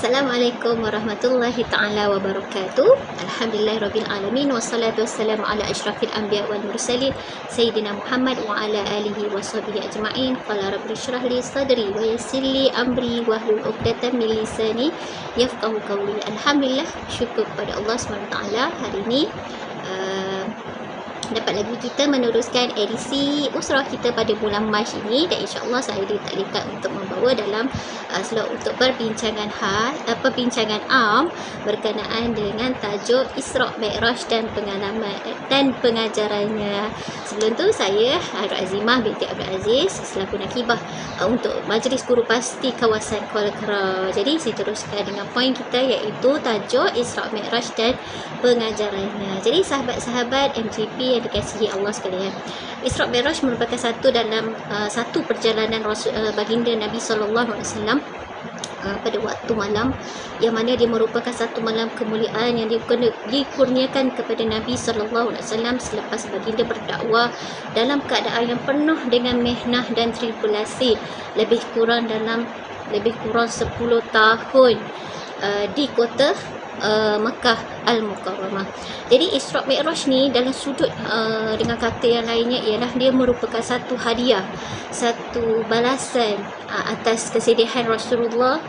Assalamualaikum warahmatullahi ta'ala wabarakatuh. Alhamdulillahirabbil alamin wassalatu wassalamu ala asyrafil anbiya wal mursalin sayyidina Muhammad wa ala alihi washabihi ajma'in. Qala rabbi shrah li sadri wa yassir li amri wahlul 'uqdatam min lisani yafqahu qawli. Alhamdulillah, syukur kepada Allah SWT hari ini dapat lagi kita meneruskan edisi usrah kita pada bulan Mac ini, dan insya-Allah saya ditakdirkan untuk membawa dalam slot untuk perbincangan perbincangan am berkenaan dengan tajuk Isra' Mi'raj dan pengalaman dan pengajarannya. Sebelum tu saya Harun Azimah binti Abdul Aziz selaku nakibah untuk Majlis Guru Pasti kawasan Kuala Kera. Jadi saya teruskan dengan poin kita iaitu tajuk Isra' Mi'raj dan pengajarannya. Jadi sahabat-sahabat MGP yang dikasihi Allah sekalian, Isra' Mi'raj merupakan satu perjalanan baginda Nabi SAW pada waktu malam, yang mana dia merupakan satu malam kemuliaan yang dikurniakan kepada Nabi SAW selepas baginda berdakwah dalam keadaan yang penuh dengan mihnah dan tribulasi lebih kurang 10 tahun di kota Makkah Al-Mukarramah. Jadi Isra' Mi'raj ni dalam sudut dengan kata yang lainnya ialah dia merupakan satu hadiah, satu balasan atas kesedihan Rasulullah,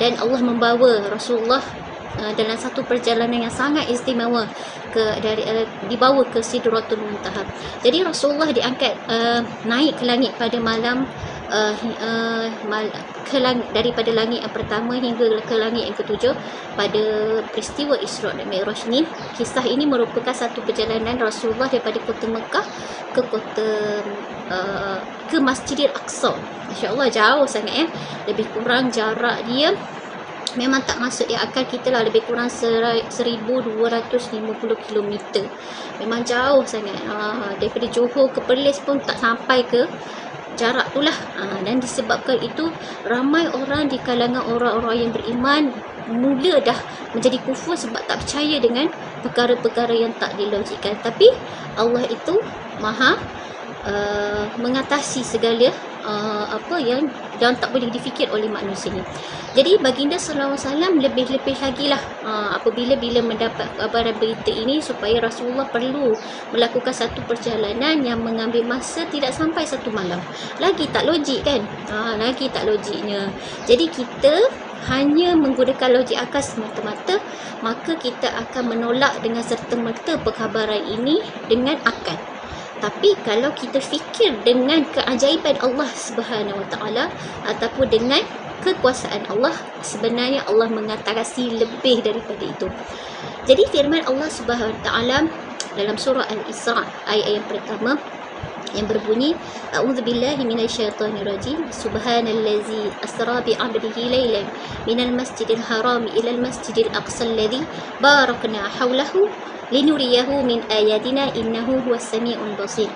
dan Allah membawa Rasulullah dalam satu perjalanan yang sangat istimewa dibawa ke Sidratul Muntaha. Jadi Rasulullah diangkat naik ke langit pada malam daripada langit yang pertama hingga ke langit yang ketujuh pada peristiwa Isra' dan Mi'raj ni. Kisah ini merupakan satu perjalanan Rasulullah daripada kota Mekah ke Masjidil Aqsa. Masya-Allah, jauh sangat lebih kurang jarak dia memang tak masuk di akal kita lah, lebih kurang 1250 km. Memang jauh sangat. Daripada Johor ke Perlis pun tak sampai ke jarak itulah. Dan disebabkan itu ramai orang di kalangan orang-orang yang beriman mula dah menjadi kufur sebab tak percaya dengan perkara-perkara yang tak dilogikkan. Tapi Allah itu maha mengatasi segala apa yang tak boleh difikir oleh manusia ni. Jadi baginda SAW lebih-lebih lagi lah apabila mendapat kabaran berita ini, supaya Rasulullah perlu melakukan satu perjalanan yang mengambil masa tidak sampai satu malam. Lagi tak logik kan? Lagi tak logiknya. Jadi kita hanya menggunakan logik akal semata-mata, maka kita akan menolak dengan serta-merta perkabaran ini dengan akal. Tapi kalau kita fikir dengan keajaiban Allah Subhanahu Wa Taala ataupun dengan kekuasaan Allah, sebenarnya Allah mengatasi lebih daripada itu. Jadi firman Allah Subhanahu Wa Taala dalam surah Al-Isra' ayat yang pertama yang berbunyi, a'udzubillahi minasyaitonirrajim, subhanallazi asra bi 'abdihi lailan minal masjidil haram ilal masjidil aqsal ladzi barakna haulahu linuriyahu min ayatina innahu huwas samiul basir.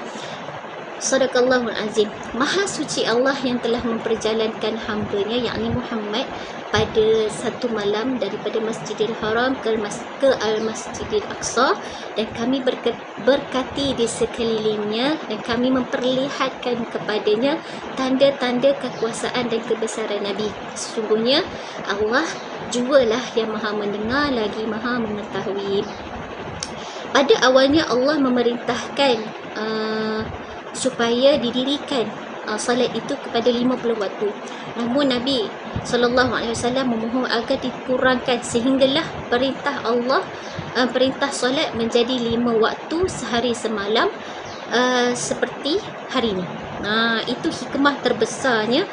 Sadaqallahul azim. Maha suci Allah yang telah memperjalankan hamba-Nya yakni Muhammad pada satu malam daripada Masjidil Haram ke Al-Masjidil Aqsa, dan kami berkati di sekelilingnya, dan kami memperlihatkan kepadanya tanda-tanda kekuasaan dan kebesaran Nabi. Sesungguhnya Allah jualah yang maha mendengar lagi maha mengetahui. Pada awalnya Allah memerintahkan supaya didirikan salat itu kepada 50 waktu. Namun Nabi SAW memohon agar dikurangkan sehinggalah perintah Allah, perintah solat menjadi 5 waktu sehari semalam seperti hari ini. Itu hikmah terbesarnya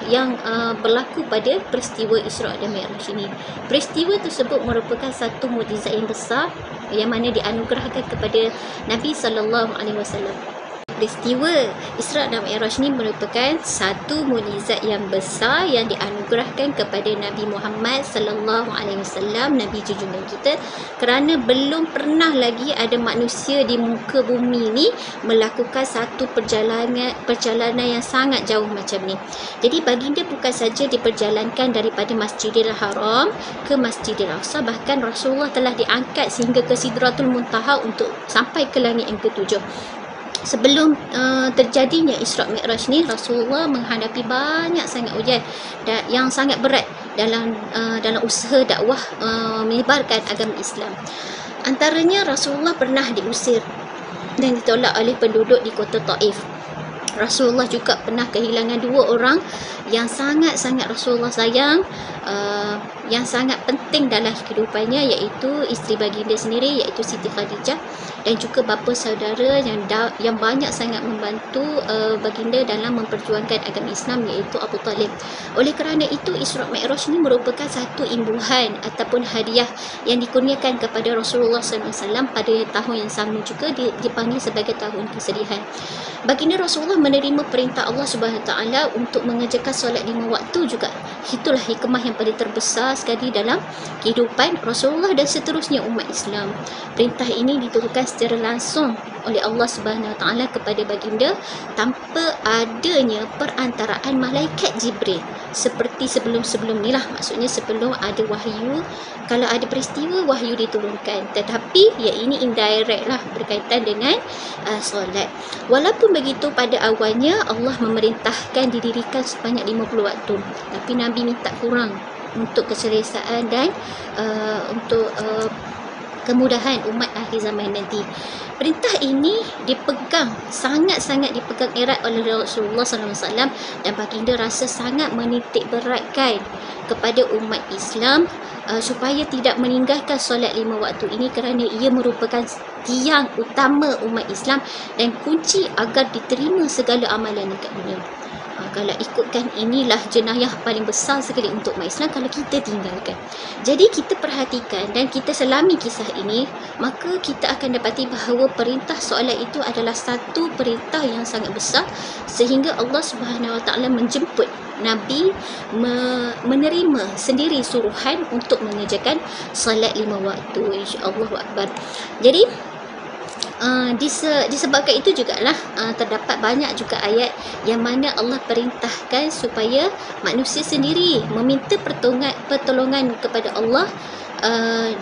yang berlaku pada peristiwa Isra' dan Mi'raj ini. Peristiwa tersebut merupakan satu mukjizat yang besar yang mana dianugerahkan kepada Nabi SAW. Peristiwa Isra' dan Mi'raj ni merupakan satu mukjizat yang besar yang dianugerahkan kepada Nabi Muhammad SAW, Nabi junjungan kita, kerana belum pernah lagi ada manusia di muka bumi ni melakukan satu perjalanan yang sangat jauh macam ni. Jadi baginda bukan saja diperjalankan daripada Masjidil Haram ke Masjidil Aqsa, bahkan Rasulullah telah diangkat sehingga ke Sidratul Muntaha untuk sampai ke langit yang ketujuh. sebelum terjadinya Isra Mi'raj ni, Rasulullah menghadapi banyak sangat ujian yang sangat berat dalam usaha dakwah menyebarkan agama Islam. Antaranya Rasulullah pernah diusir dan ditolak oleh penduduk di kota Taif. Rasulullah juga pernah kehilangan 2 orang yang sangat-sangat Rasulullah sayang, yang sangat penting dalam kehidupannya, iaitu isteri baginda sendiri, iaitu Siti Khadijah, dan juga bapa saudara yang banyak sangat membantu baginda dalam memperjuangkan agama Islam, iaitu Abu Talib. Oleh kerana itu, Isra Mi'raj ini merupakan satu imbuhan ataupun hadiah yang dikurniakan kepada Rasulullah SAW pada tahun yang sama, juga dipanggil sebagai tahun kesedihan. Baginda Rasulullah menerima perintah Allah Subhanahu Taala untuk mengerjakan solat 5 waktu juga. Itulah hikmah yang paling terbesar sekali dalam kehidupan Rasulullah dan seterusnya umat Islam. Perintah ini diturunkan secara langsung oleh Allah Subhanahu Taala kepada baginda tanpa adanya perantaraan malaikat Jibril, seperti sebelum-sebelum ni lah. Maksudnya sebelum ada wahyu, kalau ada peristiwa wahyu diturunkan, tetapi ya ini indirect lah, berkaitan dengan solat. Walaupun begitu, pada awalnya Allah memerintahkan didirikan sebanyak 50 waktu, tapi Nabi minta kurang untuk keselesaan dan untuk kemudahan umat akhir zaman nanti. Perintah ini dipegang, sangat-sangat dipegang erat oleh Rasulullah SAW, dan baginda rasa sangat menitik beratkan kepada umat Islam supaya tidak meninggalkan solat 5 waktu ini, kerana ia merupakan tiang utama umat Islam dan kunci agar diterima segala amalan dekat dunia. Kalau ikutkan, inilah jenayah paling besar sekali untuk umat Islam kalau kita tinggalkan. Jadi kita perhatikan dan kita selami kisah ini, maka kita akan dapati bahawa perintah solat itu adalah satu perintah yang sangat besar, sehingga Allah Subhanahu Wa Taala menjemput Nabi menerima sendiri suruhan untuk mengerjakan solat 5 waktu. InsyaAllahu Akbar. Jadi disebabkan itu jugalah terdapat banyak juga ayat yang mana Allah perintahkan supaya manusia sendiri meminta pertolongan kepada Allah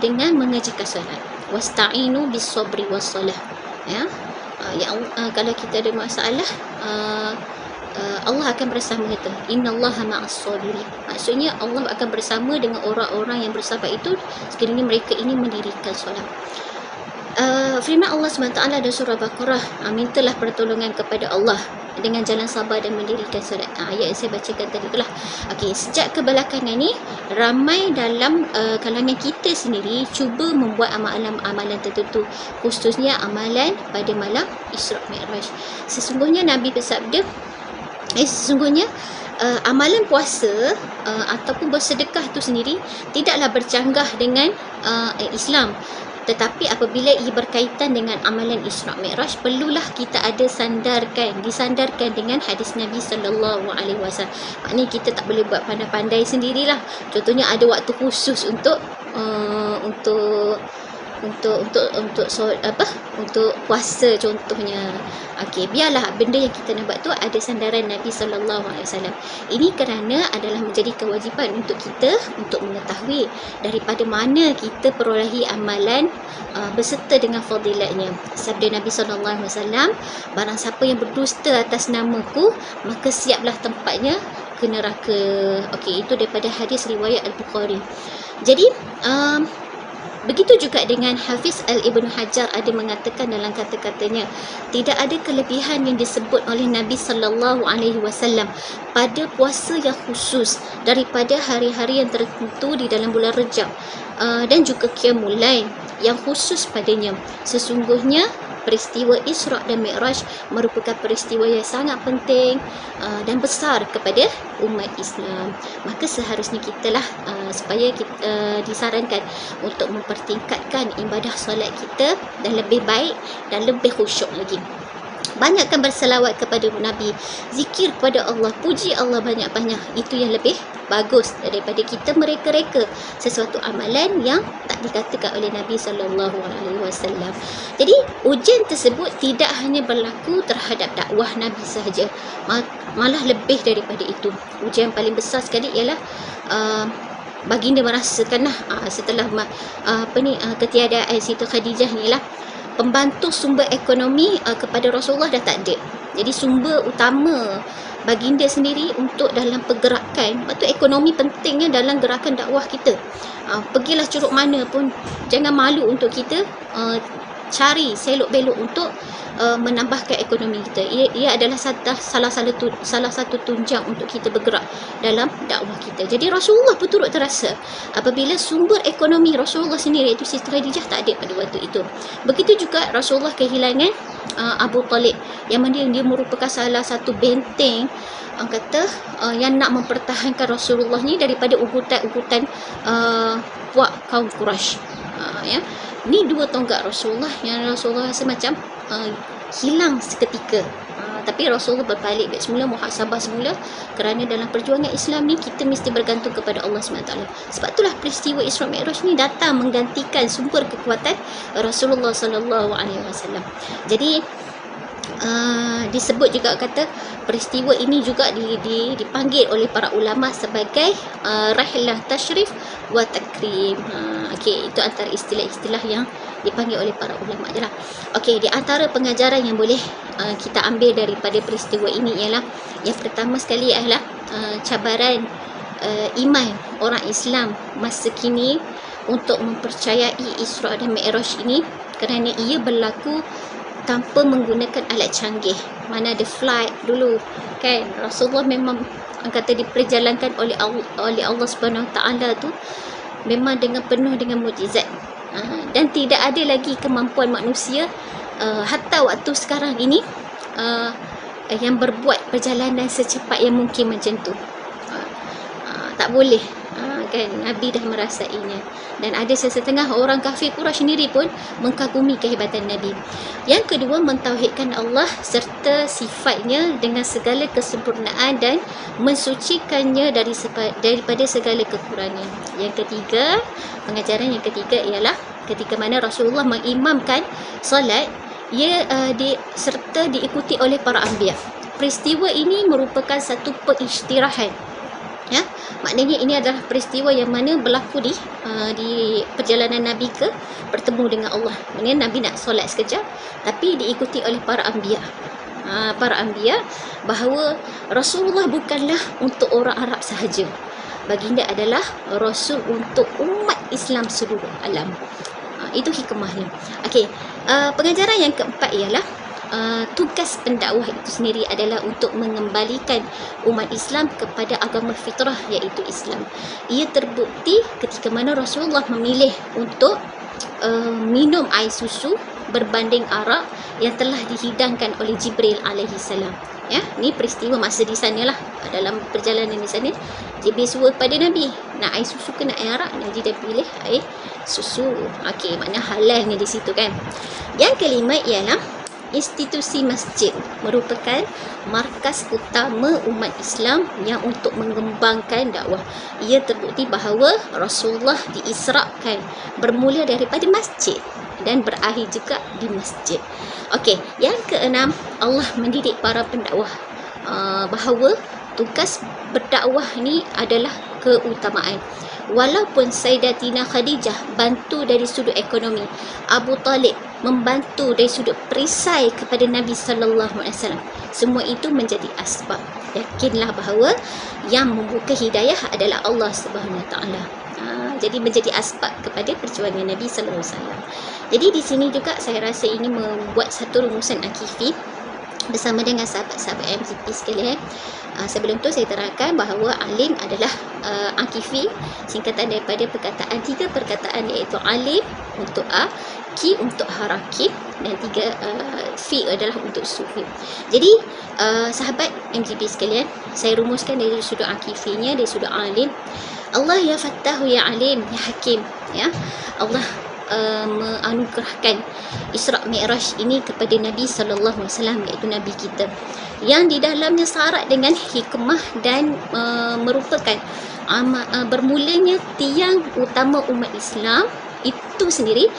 dengan mengerjakan solat. Wasta'inu bis-sabri was-salah. Ya. Kalau kita ada masalah, Allah akan bersama kita. Innallaha ma'as-sabirin. Maksudnya Allah akan bersama dengan orang-orang yang bersabar itu sekiranya mereka ini mendirikan solat. Firman Allah SWT dalam surah Baqarah, mintalah pertolongan kepada Allah dengan jalan sabar dan mendirikan solat. Ayat yang saya bacakan tadi itulah. Okey, sejak kebelakangan ni ramai dalam kalangan kita sendiri cuba membuat amalan-amalan tertentu, khususnya amalan pada malam Isra Mi'raj. Sesungguhnya Nabi bersabda, sesungguhnya amalan puasa ataupun bersedekah itu sendiri tidaklah bercanggah dengan Islam. Tetapi apabila ia berkaitan dengan amalan Isra Mi'raj, perlulah kita ada disandarkan dengan hadis Nabi SAW. Maknanya kita tak boleh buat pandai-pandai sendirilah. Contohnya ada waktu khusus untuk puasa contohnya. Okey, biarlah benda yang kita nak buat tu ada sandaran Nabi SAW. Ini kerana adalah menjadi kewajipan untuk kita untuk mengetahui daripada mana kita perolehi amalan berserta dengan fadilatnya. Sabda Nabi SAW, barang siapa yang berdusta atas namaku, maka siaplah tempatnya ke neraka. Okey, itu daripada hadis riwayat Al-Bukhari. Jadi begitu juga dengan Hafiz Al-Ibn Hajar ada mengatakan dalam kata-katanya, tidak ada kelebihan yang disebut oleh Nabi SAW pada puasa yang khusus daripada hari-hari yang tertentu di dalam bulan Rejab, dan juga Qiyamul Lail yang khusus padanya. Sesungguhnya peristiwa Isra dan Mi'raj merupakan peristiwa yang sangat penting dan besar kepada umat Islam. Maka seharusnya kita lah supaya kita disarankan untuk mempertingkatkan ibadah solat kita dan lebih baik dan lebih khusyuk lagi. Banyakkan berselawat kepada Nabi, zikir kepada Allah, puji Allah banyak-banyak. Itu yang lebih bagus daripada kita mereka-reka sesuatu amalan yang tak dikatakan oleh Nabi SAW. Jadi ujian tersebut tidak hanya berlaku terhadap dakwah Nabi sahaja, malah lebih daripada itu. Ujian paling besar sekali ialah baginda merasakanlah setelah ketiadaan Siti Khadijah ni lah, pembantu sumber ekonomi kepada Rasulullah dah tak ada. Jadi sumber utama baginda sendiri untuk dalam pergerakan, lepas tu ekonomi pentingnya dalam gerakan dakwah kita. Pergilah curug mana pun, jangan malu untuk kita cari selok belok untuk menambahkan ekonomi kita. Ia adalah salah satu tunjang untuk kita bergerak dalam dakwah kita. Jadi Rasulullah pun turut terasa apabila sumber ekonomi Rasulullah sendiri, iaitu Siti Khadijah, tak ada pada waktu itu. Begitu juga Rasulullah kehilangan Abu Talib, yang mana dia merupakan salah satu benteng yang nak mempertahankan Rasulullah ni daripada ugutan-ugutan puak kaum Quraisy. Ya, ni dua tonggak Rasulullah yang Rasulullah rasa macam hilang seketika. Tapi Rasulullah berbalik baik semula, muhasabah semula, kerana dalam perjuangan Islam ni kita mesti bergantung kepada Allah SWT. Sebab itulah peristiwa Isra Mi'raj ni datang menggantikan sumber kekuatan Rasulullah SAW. Jadi disebut juga kata peristiwa ini juga dipanggil oleh para ulama sebagai rahlah tashrif wa takrim. Okey, itu antara istilah-istilah yang dipanggil oleh para ulama je lah. Okey, di antara pengajaran yang boleh kita ambil daripada peristiwa ini ialah, yang pertama sekali adalah cabaran iman orang Islam masa kini untuk mempercayai Isra dan Mi'raj ini, kerana ia berlaku tanpa menggunakan alat canggih. Mana ada flight dulu kan, Rasulullah memang kata diperjalankan oleh Allah Subhanahu Taala tu memang penuh dengan mukjizat, dan tidak ada lagi kemampuan manusia hatta waktu sekarang ini yang berbuat perjalanan secepat yang mungkin macam tu. Tak boleh kan, Nabi dah merasainya, dan ada sesetengah orang kafir Quraisy sendiri pun mengkagumi kehebatan Nabi. Yang kedua, mentauhidkan Allah serta sifatnya dengan segala kesempurnaan dan mensucikannya daripada segala kekurangan. Yang ketiga, pengajaran yang ketiga ialah ketika mana Rasulullah mengimamkan solat, ia serta diikuti oleh para anbiya. Peristiwa ini merupakan satu pengistirahat. Ya, maknanya ini adalah peristiwa yang mana berlaku di perjalanan Nabi ke bertemu dengan Allah. Maknanya Nabi nak solat sekejap, tapi diikuti oleh para anbiya. Para anbiya, bahawa Rasulullah bukanlah untuk orang Arab sahaja. Baginda adalah Rasul untuk umat Islam seluruh alam. Itu hikmahnya. Okey, pengajaran yang keempat ialah tugas pendakwah itu sendiri adalah untuk mengembalikan umat Islam kepada agama fitrah, iaitu Islam. Ia terbukti ketika mana Rasulullah memilih untuk minum air susu berbanding arak yang telah dihidangkan oleh Jibril alaihi salam. Ya, ni peristiwa masa di sana lah, dalam perjalanan di sana Jibril suruh pada Nabi, nak air susu ke nak air arak? Nabi dah pilih air susu. Okey, makna halalnya di situ kan. Yang kelima ialah institusi masjid merupakan markas utama umat Islam yang untuk mengembangkan dakwah. Ia terbukti bahawa Rasulullah diisrakan bermula daripada masjid dan berakhir juga di masjid. Okey, yang keenam, Allah mendidik para pendakwah bahawa tugas berdakwah ni adalah keutamaan. Walaupun Sayyidatina Khadijah bantu dari sudut ekonomi, Abu Talib membantu dari sudut perisai kepada Nabi sallallahu alaihi wasallam, semua itu menjadi asbab. Yakinlah bahawa yang membuka hidayah adalah Allah Subhanahu taala. Jadi menjadi asbab kepada perjuangan Nabi sallallahu alaihi wasallam. Jadi di sini juga saya rasa ini membuat satu rumusan akifi bersama dengan sahabat-sahabat MCP sekalian. Sebelum tu saya terangkan bahawa alim adalah akifi, singkatan daripada tiga perkataan, iaitu alim untuk A, ki untuk haraki, dan tiga fi adalah untuk sufi. Jadi sahabat MCP sekalian, saya rumuskan dari sudut akifinya, dari sudut alim. Allah ya Fattahu ya Alim ya Hakim, ya. Allah menganugerahkan Isra Mi'raj ini kepada Nabi sallallahu alaihi wasallam, iaitu Nabi kita, yang di dalamnya syarat dengan hikmah dan merupakan bermulanya tiang utama umat Islam itu sendiri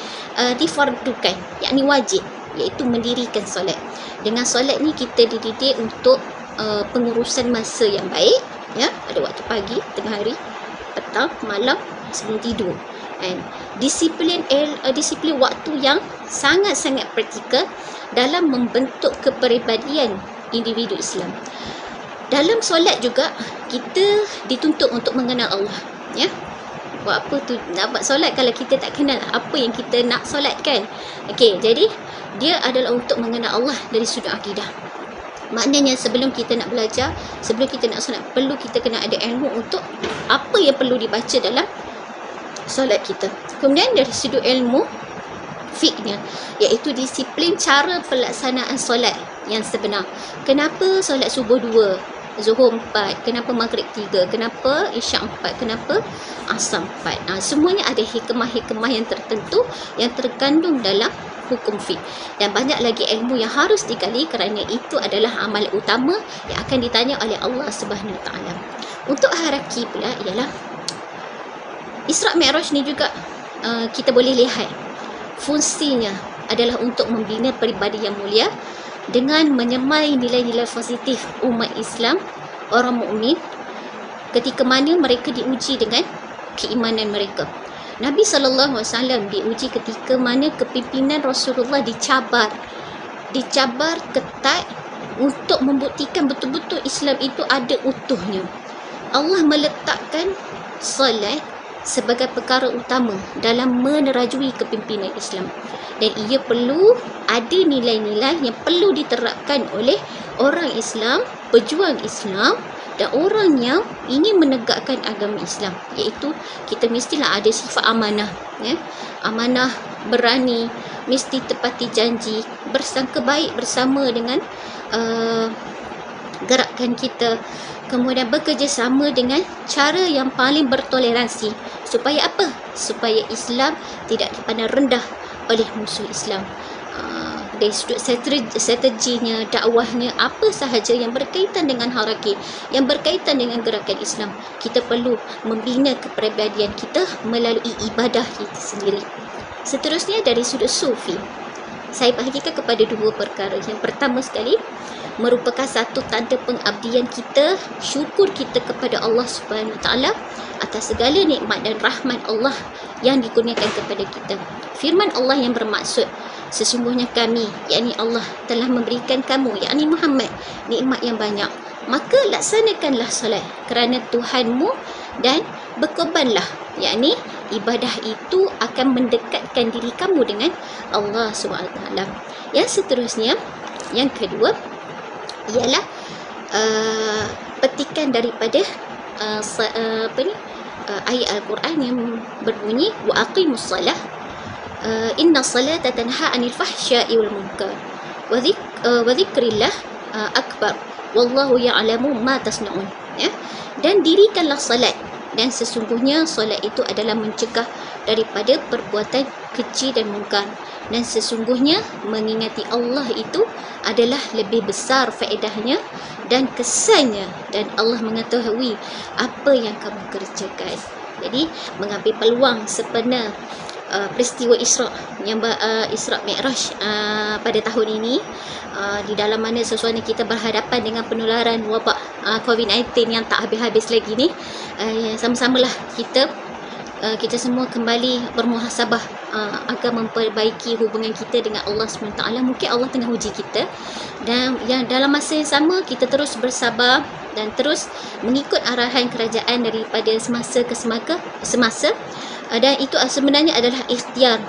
difardukan, yakni wajib, iaitu mendirikan solat. Dengan solat ni kita dididik untuk pengurusan masa yang baik, ya, pada waktu pagi, tengah hari, petang, malam, sebelum tidur. And disiplin waktu yang sangat-sangat praktikal dalam membentuk kepribadian individu Islam. Dalam solat juga kita dituntut untuk mengenal Allah, ya. Buat apa tu nak buat solat kalau kita tak kenal apa yang kita nak solatkan? Okey, jadi dia adalah untuk mengenal Allah dari sudut akidah. Maknanya sebelum kita nak belajar, sebelum kita nak solat, perlu kita kena ada ilmu untuk apa yang perlu dibaca dalam solat kita. Kemudian dari sudut ilmu fiknya, iaitu disiplin cara pelaksanaan solat yang sebenar. Kenapa solat subuh 2, Zuhur 4, kenapa Maghrib 3, kenapa Isyak 4, kenapa Asar 4. Semuanya ada hikmah-hikmah yang tertentu yang terkandung dalam hukum fiqh. Dan banyak lagi ilmu yang harus digali kerana itu adalah amal utama yang akan ditanya oleh Allah Subhanahu Wa Taala. Untuk hierarki pula ialah Isra' Mi'raj ni juga kita boleh lihat fungsinya adalah untuk membina peribadi yang mulia dengan menyemai nilai-nilai positif umat Islam, orang mukmin, ketika mana mereka diuji dengan keimanan mereka. Nabi SAW diuji ketika mana kepimpinan Rasulullah dicabar ketat untuk membuktikan betul-betul Islam itu ada utuhnya. Allah meletakkan solat sebagai perkara utama dalam menerajui kepimpinan Islam, dan ia perlu ada nilai-nilai yang perlu diterapkan oleh orang Islam, pejuang Islam dan orang yang ingin menegakkan agama Islam, iaitu kita mestilah ada sifat amanah, ya. Amanah, berani, mesti tepati janji, bersangka baik bersama dengan gerakan kita, kemudian bekerjasama dengan cara yang paling bertoleransi. Supaya apa? Supaya Islam tidak dipandang rendah oleh musuh Islam. Dari sudut strateginya, dakwahnya, apa sahaja yang berkaitan dengan hierarki, yang berkaitan dengan gerakan Islam, kita perlu membina kepribadian kita melalui ibadah kita sendiri. Seterusnya dari sudut sufi, saya bahagikan kepada dua perkara. Yang pertama sekali, merupakan satu tanda pengabdian kita, syukur kita kepada Allah Subhanahu Wa Taala atas segala nikmat dan rahmat Allah yang dikurniakan kepada kita. Firman Allah yang bermaksud, sesungguhnya kami, yakni Allah, telah memberikan kamu, yakni Muhammad, nikmat yang banyak. Maka laksanakanlah solat kerana Tuhanmu dan berkorbanlah, yakni ibadah itu akan mendekatkan diri kamu dengan Allah SWT. Yang seterusnya, yang kedua ialah petikan daripada ayat Al-Quran yang berbunyi wa aqimus salah inna salata tanha 'anil fahsya'i wal munkar wa dzikrillah akbar wallahu ya'lamu ma tasna'un, ya. Dan dirikanlah salat, dan sesungguhnya solat itu adalah mencegah daripada perbuatan keji dan mungkar, dan sesungguhnya mengingati Allah itu adalah lebih besar faedahnya dan kesannya, dan Allah mengetahui apa yang kamu kerjakan. Jadi mengambil peluang sempena peristiwa Isra' Mi'raj pada tahun ini, di dalam mana sesuatu kita berhadapan dengan penularan wabak COVID-19 yang tak habis-habis lagi ni, sama-samalah kita semua kembali bermuhasabah agar memperbaiki hubungan kita dengan Allah SWT. Mungkin Allah tengah uji kita, dan yang dalam masa yang sama kita terus bersabar dan terus mengikut arahan kerajaan daripada semasa ke semasa, dan itu sebenarnya adalah ikhtiar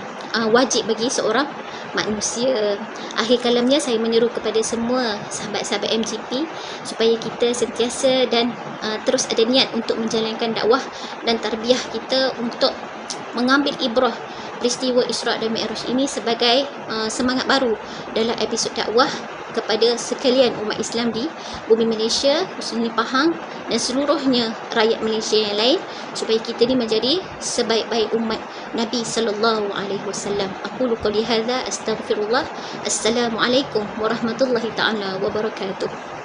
wajib bagi seorang manusia. Akhir kalamnya saya menyeru kepada semua sahabat-sahabat MGP supaya kita sentiasa dan terus ada niat untuk menjalankan dakwah dan tarbiyah kita untuk mengambil ibrah peristiwa Isra' dan Mi'raj ini sebagai semangat baru dalam episod dakwah kepada sekalian umat Islam di bumi Malaysia, khususnya Pahang dan seluruhnya rakyat Malaysia yang lain, supaya kita ni menjadi sebaik-baik umat Nabi sallallahu alaihi wasallam. Aqulu qouli hadza astaghfirullah. Assalamualaikum warahmatullahi taala wabarakatuh.